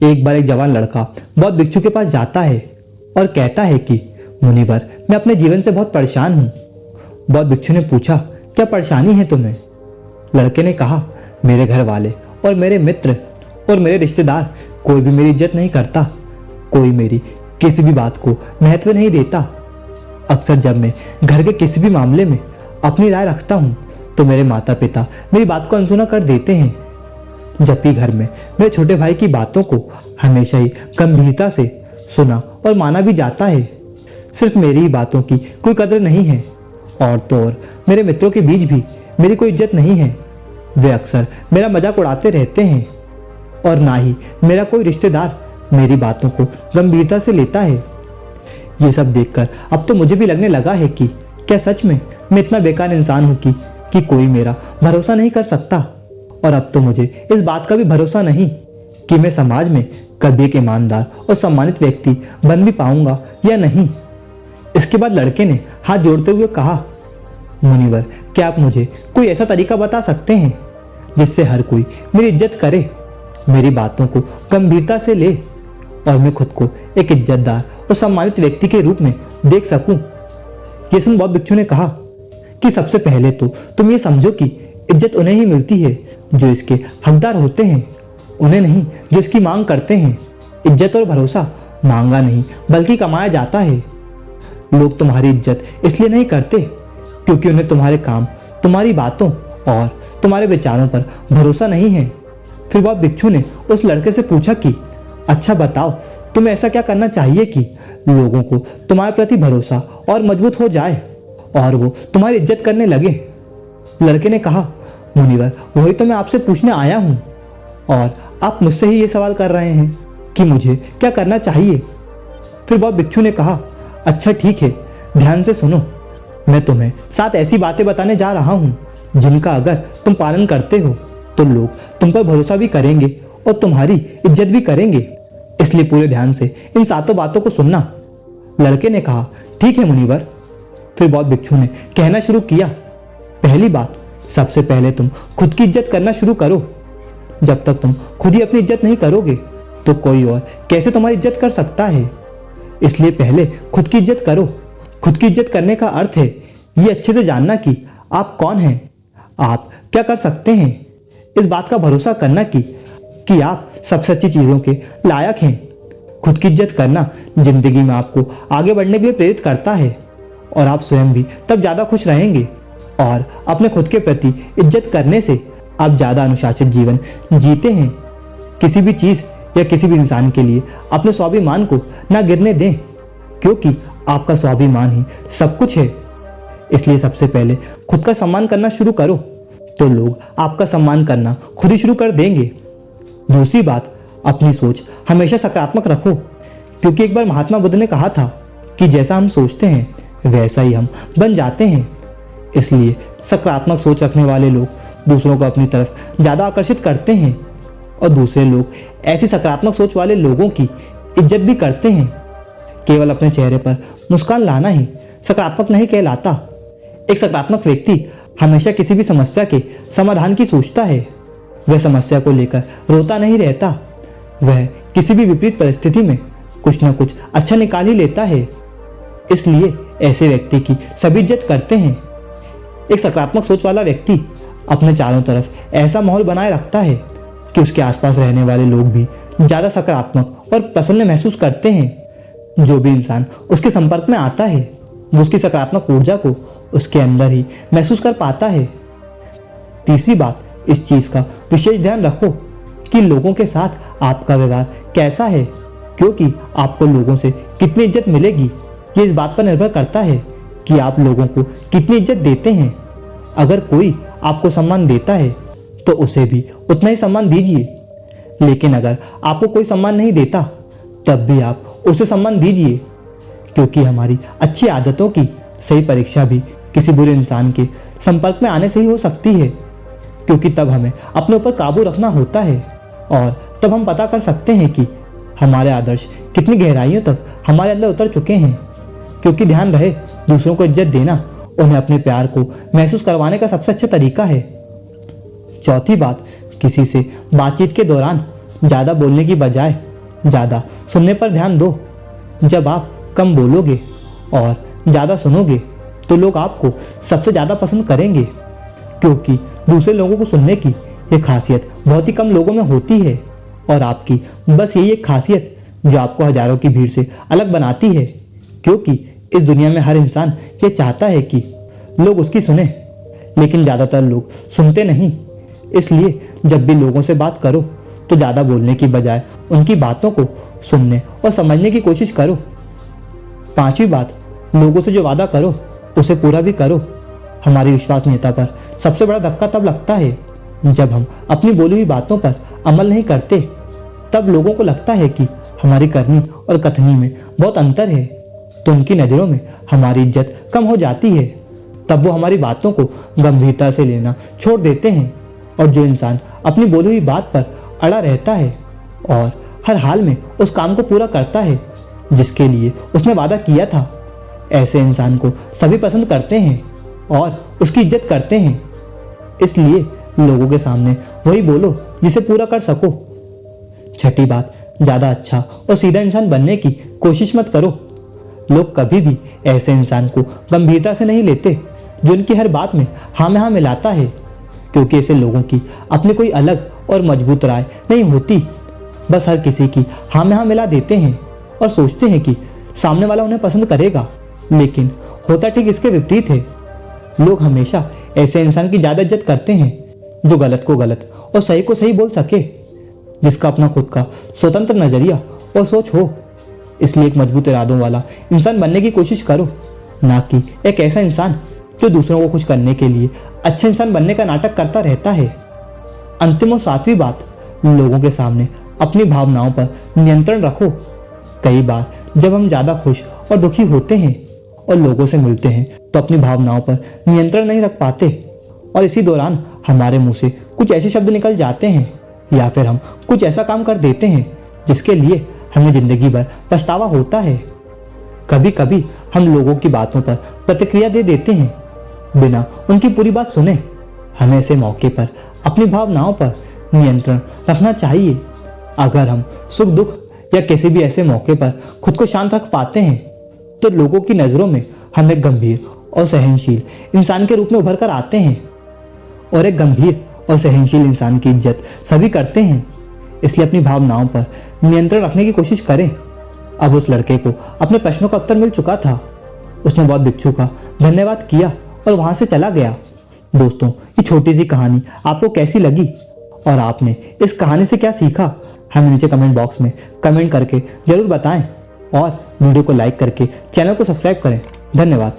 एक बार एक जवान लड़का बौद्ध भिक्षु के पास जाता है और कहता है कि मुनिवर, मैं अपने जीवन से बहुत परेशान हूँ। बौद्ध भिक्षु ने पूछा, क्या परेशानी है तुम्हें? लड़के ने कहा, मेरे घर वाले और मेरे मित्र और मेरे रिश्तेदार कोई भी मेरी इज्जत नहीं करता, कोई मेरी किसी भी बात को महत्व नहीं देता। अक्सर जब मैं घर के किसी भी मामले में अपनी राय रखता हूँ तो मेरे माता पिता मेरी बात को अनसुना कर देते हैं, जबकि घर में मेरे छोटे भाई की बातों को हमेशा ही गंभीरता से सुना और माना भी जाता है। सिर्फ मेरी ही बातों की कोई कदर नहीं है, और तो और मेरे मित्रों के बीच भी मेरी कोई इज्जत नहीं है। वे अक्सर मेरा मजाक उड़ाते रहते हैं और ना ही मेरा कोई रिश्तेदार मेरी बातों को गंभीरता से लेता है। ये सब देखकर अब तो मुझे भी लगने लगा है कि क्या सच में मैं इतना बेकार इंसान हूँ कि कोई मेरा भरोसा नहीं कर सकता। और अब तो मुझे इस बात का भी भरोसा नहीं कि मैं समाज में कभी एक ईमानदार और सम्मानित व्यक्ति बन भी पाऊंगा या नहीं। इसके बाद लड़के ने हाथ जोड़ते हुए कहा, मुनिवर, क्या आप मुझे कोई ऐसा तरीका बता सकते हैं जिससे हर कोई मेरी इज्जत करे, मेरी बातों को गंभीरता से ले और मैं खुद को एक इज्जतदार और सम्मानित व्यक्ति के रूप में देख सकूं? ये सुन बौद्ध भिक्षु ने कहा कि सबसे पहले तो तुम ये समझो कि इज्जत उन्हें ही मिलती है जो इसके हकदार होते हैं, उन्हें नहीं जो इसकी मांग करते हैं। इज्जत और भरोसा मांगा नहीं बल्कि कमाया जाता है। लोग तुम्हारी इज्जत इसलिए नहीं करते क्योंकि उन्हें तुम्हारे काम, तुम्हारी बातों और तुम्हारे विचारों पर भरोसा नहीं है। फिर बौद्ध भिक्षु ने उस लड़के से पूछा कि अच्छा बताओ, तुम्हें ऐसा क्या करना चाहिए कि लोगों को तुम्हारे प्रति भरोसा और मजबूत हो जाए और वो तुम्हारी इज्जत करने लगे? लड़के ने कहा, मुनिवर, वही तो मैं आपसे पूछने आया हूँ और आप मुझसे ही ये सवाल कर रहे हैं कि मुझे क्या करना चाहिए। फिर बौद्ध भिक्षु ने कहा, अच्छा ठीक है, ध्यान से सुनो। मैं तुम्हें 7 ऐसी बातें बताने जा रहा हूँ जिनका अगर तुम पालन करते हो तो लोग तुम पर भरोसा भी करेंगे और तुम्हारी इज्जत भी करेंगे। इसलिए पूरे ध्यान से इन 7 बातों को सुनना। लड़के ने कहा, ठीक है मुनिवर। फिर बौद्ध भिक्षु ने कहना शुरू किया, पहली बात, सबसे पहले तुम खुद की इज्जत करना शुरू करो। जब तक तुम खुद ही अपनी इज्जत नहीं करोगे तो कोई और कैसे तुम्हारी इज्जत कर सकता है? इसलिए पहले खुद की इज्जत करो। खुद की इज्जत करने का अर्थ है ये अच्छे से जानना कि आप कौन हैं, आप क्या कर सकते हैं, इस बात का भरोसा करना कि आप सबसे अच्छी चीज़ों के लायक हैं। खुद की इज्जत करना जिंदगी में आपको आगे बढ़ने के लिए प्रेरित करता है और आप स्वयं भी तब ज़्यादा खुश रहेंगे। और अपने खुद के प्रति इज्जत करने से आप ज़्यादा अनुशासित जीवन जीते हैं। किसी भी चीज़ या किसी भी इंसान के लिए अपने स्वाभिमान को ना गिरने दें, क्योंकि आपका स्वाभिमान ही सब कुछ है। इसलिए सबसे पहले खुद का सम्मान करना शुरू करो तो लोग आपका सम्मान करना खुद ही शुरू कर देंगे। दूसरी बात, अपनी सोच हमेशा सकारात्मक रखो, क्योंकि एक बार महात्मा बुद्ध ने कहा था कि जैसा हम सोचते हैं वैसा ही हम बन जाते हैं। इसलिए सकारात्मक सोच रखने वाले लोग दूसरों को अपनी तरफ ज़्यादा आकर्षित करते हैं और दूसरे लोग ऐसी सकारात्मक सोच वाले लोगों की इज्जत भी करते हैं। केवल अपने चेहरे पर मुस्कान लाना ही सकारात्मक नहीं कहलाता। एक सकारात्मक व्यक्ति हमेशा किसी भी समस्या के समाधान की सोचता है। वह समस्या को लेकर रोता नहीं रहता, वह किसी भी विपरीत परिस्थिति में कुछ न कुछ अच्छा निकाल ही लेता है। इसलिए ऐसे व्यक्ति की सभी इज्जत करते हैं। एक सकारात्मक सोच वाला व्यक्ति अपने चारों तरफ ऐसा माहौल बनाए रखता है कि उसके आसपास रहने वाले लोग भी ज़्यादा सकारात्मक और प्रसन्न महसूस करते हैं। जो भी इंसान उसके संपर्क में आता है वो उसकी सकारात्मक ऊर्जा को उसके अंदर ही महसूस कर पाता है। तीसरी बात, इस चीज़ का विशेष ध्यान रखो कि लोगों के साथ आपका व्यवहार कैसा है, क्योंकि आपको लोगों से कितनी इज्जत मिलेगी ये इस बात पर निर्भर करता है कि आप लोगों को कितनी इज्जत देते हैं। अगर कोई आपको सम्मान देता है तो उसे भी उतना ही सम्मान दीजिए, लेकिन अगर आपको कोई सम्मान नहीं देता तब भी आप उसे सम्मान दीजिए, क्योंकि हमारी अच्छी आदतों की सही परीक्षा भी किसी बुरे इंसान के संपर्क में आने से ही हो सकती है, क्योंकि तब हमें अपने ऊपर काबू रखना होता है और तब हम पता कर सकते हैं कि हमारे आदर्श कितनी गहराइयों तक हमारे अंदर उतर चुके हैं। क्योंकि ध्यान रहे, दूसरों को इज्जत देना उन्हें अपने प्यार को महसूस करवाने का सबसे अच्छा तरीका है। चौथी बात, किसी से बातचीत के दौरान ज़्यादा बोलने की बजाय ज़्यादा सुनने पर ध्यान दो। जब आप कम बोलोगे और ज़्यादा सुनोगे तो लोग आपको सबसे ज़्यादा पसंद करेंगे, क्योंकि दूसरे लोगों को सुनने की ये खासियत बहुत ही कम लोगों में होती है और आपकी बस यही एक खासियत जो आपको हजारों की भीड़ से अलग बनाती है। क्योंकि इस दुनिया में हर इंसान ये चाहता है कि लोग उसकी सुने, लेकिन ज़्यादातर लोग सुनते नहीं। इसलिए जब भी लोगों से बात करो तो ज़्यादा बोलने की बजाय उनकी बातों को सुनने और समझने की कोशिश करो। 5वीं बात, लोगों से जो वादा करो उसे पूरा भी करो। हमारी विश्वसनीयता पर सबसे बड़ा धक्का तब लगता है जब हम अपनी बोली हुई बातों पर अमल नहीं करते। तब लोगों को लगता है कि हमारी करनी और कथनी में बहुत अंतर है, तो उनकी नज़रों में हमारी इज्जत कम हो जाती है। तब वो हमारी बातों को गंभीरता से लेना छोड़ देते हैं। और जो इंसान अपनी बोली हुई बात पर अड़ा रहता है और हर हाल में उस काम को पूरा करता है जिसके लिए उसने वादा किया था, ऐसे इंसान को सभी पसंद करते हैं और उसकी इज्जत करते हैं। इसलिए लोगों के सामने वही बोलो जिसे पूरा कर सको। 6ठी बात, ज़्यादा अच्छा और सीधा इंसान बनने की कोशिश मत करो। लोग कभी भी ऐसे इंसान को गंभीरता से नहीं लेते जो उनकी हर बात में हाँ में हाँ मिलाता है, क्योंकि ऐसे लोगों की अपनी कोई अलग और मजबूत राय नहीं होती। बस हर किसी की हाँ में हाँ मिला देते हैं और सोचते हैं कि सामने वाला उन्हें पसंद करेगा, लेकिन होता ठीक इसके विपरीत है। लोग हमेशा ऐसे इंसान की ज़्यादा इज्जत करते हैं जो गलत को गलत और सही को सही बोल सके, जिसका अपना खुद का स्वतंत्र नज़रिया और सोच हो। इसलिए एक मजबूत इरादों वाला इंसान बनने की कोशिश करो, ना कि एक ऐसा इंसान जो दूसरों को खुश करने के लिए अच्छे इंसान बनने का नाटक करता रहता है। अंतिम और 7वीं बात, लोगों के सामने अपनी भावनाओं पर नियंत्रण रखो। कई बार जब हम ज़्यादा खुश और दुखी होते हैं और लोगों से मिलते हैं तो अपनी भावनाओं पर नियंत्रण नहीं रख पाते और इसी दौरान हमारे मुंह से कुछ ऐसे शब्द निकल जाते हैं या फिर हम कुछ ऐसा काम कर देते हैं जिसके लिए हमें जिंदगी भर पछतावा होता है। कभी कभी हम लोगों की बातों पर प्रतिक्रिया दे देते हैं बिना उनकी पूरी बात सुने। हमें ऐसे मौके पर अपनी भावनाओं पर नियंत्रण रखना चाहिए। अगर हम सुख दुख या किसी भी ऐसे मौके पर खुद को शांत रख पाते हैं तो लोगों की नज़रों में हम एक गंभीर और सहनशील इंसान के रूप में उभर कर आते हैं और एक गंभीर और सहनशील इंसान की इज्जत सभी करते हैं। इसलिए अपनी भावनाओं पर नियंत्रण रखने की कोशिश करें। अब उस लड़के को अपने प्रश्नों का उत्तर मिल चुका था। उसने बौद्ध भिक्षु का धन्यवाद किया और वहां से चला गया। दोस्तों, ये छोटी सी कहानी आपको कैसी लगी और आपने इस कहानी से क्या सीखा, हमें नीचे कमेंट बॉक्स में कमेंट करके ज़रूर बताएं और वीडियो को लाइक करके चैनल को सब्सक्राइब करें। धन्यवाद।